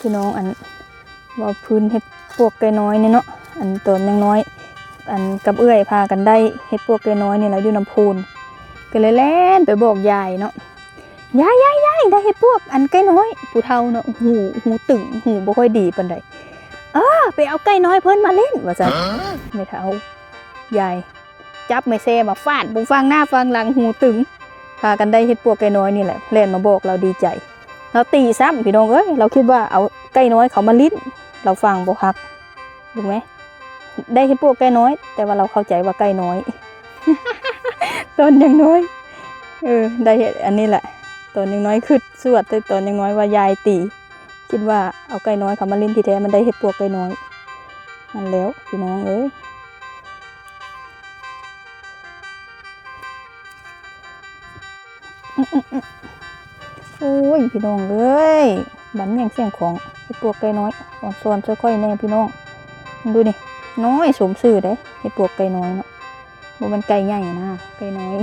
พี่น้องอันว่าพื้นเฮ็ดปวกไก่น้อยนี่เนาะอันตัวยังน้อยอันกับเอื้อยพากันได้เฮ็ดปวกไก่น้อยนี่แหละอยู่น้ำพูนก็เลยแล่นไปบอกยายเนาะยายได้เฮ็ดปวกอันไก่น้อยผู้เฒ่าเนาะหูตึงหูบ่ค่อยดีปานใดไปเอาไก่น้อยเพิ่นมาเล่นว่าซั่นไม่เฒ่ายายจับไม่แซ่มาฟาดบ่ฟังหน้าฟังหลังหูตึงพากันได้เฮ็ดปวกไก่น้อยนี่แหละแล่นมาบอกเราดีใจเราตีซ้ำพี่น้องเอ้ยเราคิดว่าเอาไก่น้อยเขามาลิ้นเราฟังบ่ฮักถูกไหมได้เฮ็ดปวกไก่น้อยแต่ว่าเราเข้าใจว่าไก่น้อย ตอนยังน้อยได้เฮ็ดอันนี้แหละตอนยังน้อยขึ้นสวดแต่ตอนยังน้อยว่ายายตีคิดว่าเอาไก่น้อยเขามาลิ้นที่แท้มันได้เฮ็ดปวกไก่น้อยนั่นแล้วพี่น้องเอ้ยโอ้ยพี่น้องเอ้ยบันเมี่ยงเสียงของเฮ็ดปวกไก่น้อยอ่อนซ้อนค่อยๆแน่พี่น้องดูนี่น้อยสมชื่อเด้เฮ็ดปวกไก่น้อยเนาะบ่มันไก่ใหญ่นะไก่น้อย